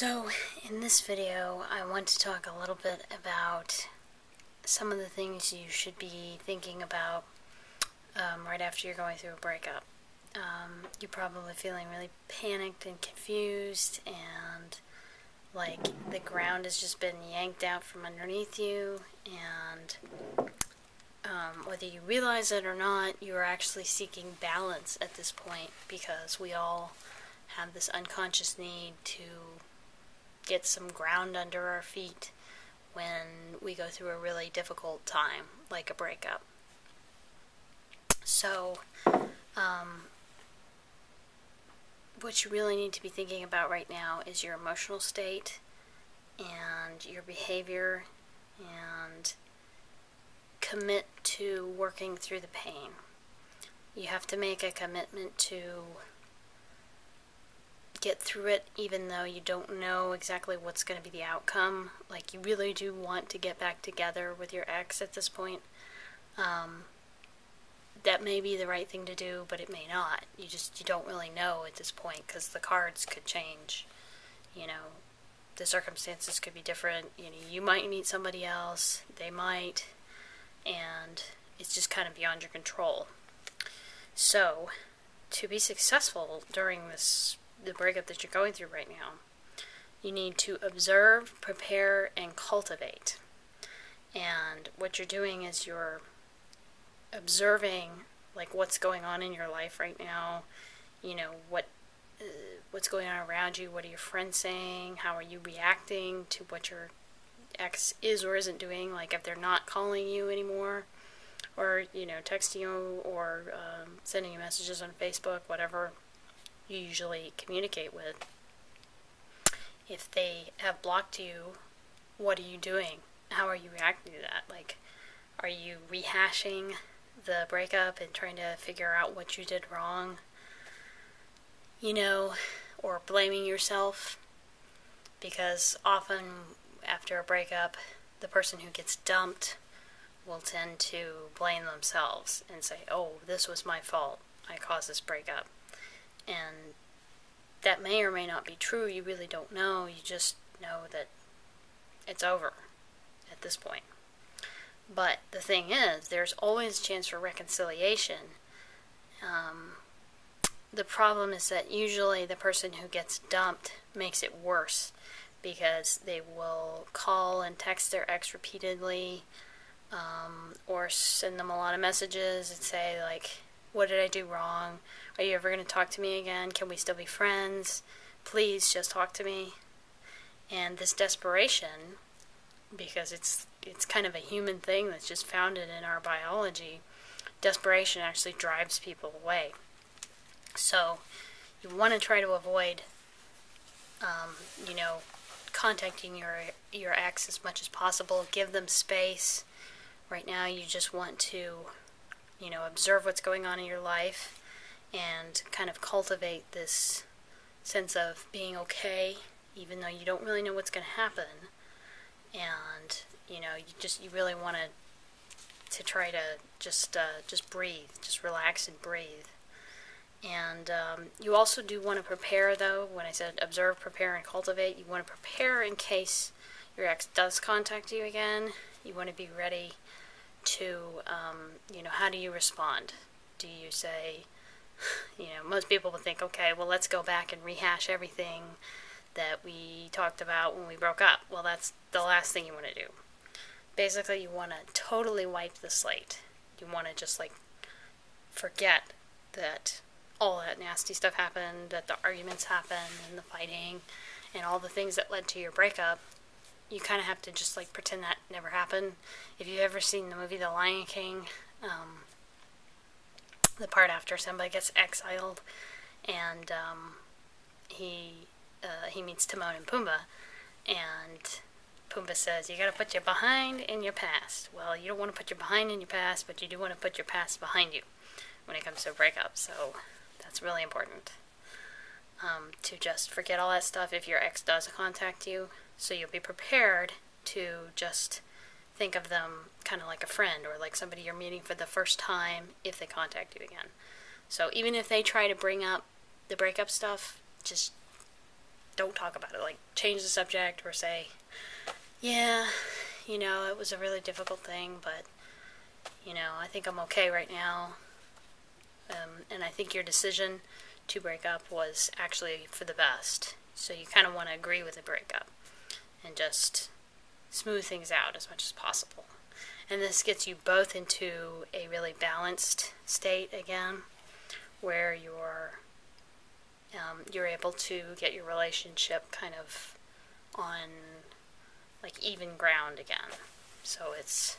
So, in this video, I want to talk a little bit about some of the things you should be thinking about right after you're going through a breakup. You're probably feeling really panicked and confused, and like the ground has just been yanked out from underneath you, and whether you realize it or not, you're actually seeking balance at this point, because we all have this unconscious need to get some ground under our feet when we go through a really difficult time, like a breakup. So, what you really need to be thinking about right now is your emotional state and your behavior, and commit to working through the pain. You have to make a commitment to get through it, even though you don't know exactly what's going to be the outcome. Like, you really do want to get back together with your ex at this point. That may be the right thing to do, but it may not. You don't really know at this point, because the cards could change. The circumstances could be different. You might meet somebody else, they might, and it's just kind of beyond your control. So, to be successful during the breakup that you're going through right now, you need to observe, prepare, and cultivate. And what you're doing is you're observing, like, what's going on in your life right now. What's going on around you. What are your friends saying? How are you reacting to what your ex is or isn't doing? Like, if they're not calling you anymore, or texting you, or sending you messages on Facebook, whatever you usually communicate with. If they have blocked you, what are you doing? How are you reacting to that? Like, are you rehashing the breakup and trying to figure out what you did wrong? Or blaming yourself? Because often after a breakup, the person who gets dumped will tend to blame themselves and say, oh, this was my fault. I caused this breakup. And that may or may not be true. You really don't know. You just know that it's over at this point. But the thing is, there's always a chance for reconciliation. The problem is that usually the person who gets dumped makes it worse, because they will call and text their ex repeatedly, or send them a lot of messages and say, like, what did I do wrong? Are you ever going to talk to me again? Can we still be friends? Please just talk to me. And this desperation, because it's kind of a human thing that's just founded in our biology, desperation actually drives people away. So you want to try to avoid, contacting your ex as much as possible. Give them space. Right now you just want to, observe what's going on in your life and kind of cultivate this sense of being okay, even though you don't really know what's going to happen. And, you really want to try to just breathe, just relax and breathe. And you also do want to prepare, though. When I said observe, prepare, and cultivate, you want to prepare in case your ex does contact you again. You want to be ready to, how do you respond? Do you say, most people would think, okay, well, let's go back and rehash everything that we talked about when we broke up. Well, that's the last thing you want to do. Basically, you want to totally wipe the slate. You want to just, forget that all that nasty stuff happened, that the arguments happened, and the fighting, and all the things that led to your breakup. You kind of have to just, pretend that never happened. If you've ever seen the movie The Lion King, the part after somebody gets exiled, and he meets Timon and Pumbaa, and Pumbaa says, you gotta put your behind in your past. Well, you don't want to put your behind in your past, but you do want to put your past behind you when it comes to a breakup. So that's really important, to just forget all that stuff if your ex does contact you, so you'll be prepared to just think of them kind of like a friend, or like somebody you're meeting for the first time if they contact you again. So even if they try to bring up the breakup stuff, just don't talk about it. Like, change the subject or say, yeah, it was a really difficult thing, but, I think I'm okay right now. And I think your decision to break up was actually for the best. So you kind of want to agree with the breakup and just smooth things out as much as possible. And this gets you both into a really balanced state again, where you're able to get your relationship kind of on like even ground again. So it's,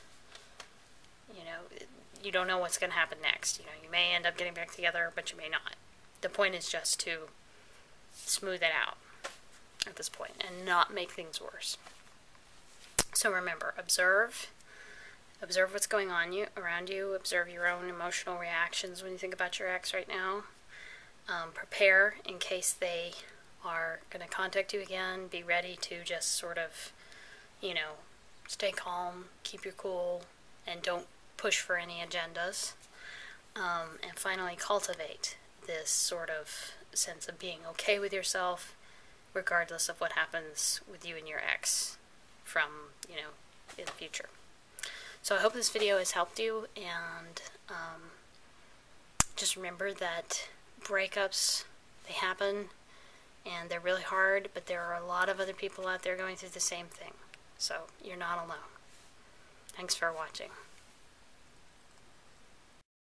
you don't know what's going to happen next. You may end up getting back together, but you may not. The point is just to smooth it out at this point and not make things worse. So remember, observe what's going on around you. Observe your own emotional reactions when you think about your ex right now. Prepare in case they are going to contact you again. Be ready to just sort of, stay calm, keep your cool, and don't push for any agendas. And finally, cultivate this sort of sense of being okay with yourself, regardless of what happens with you and your ex from, in the future. So I hope this video has helped you, and just remember that breakups, they happen, and they're really hard, but there are a lot of other people out there going through the same thing. So you're not alone. Thanks for watching.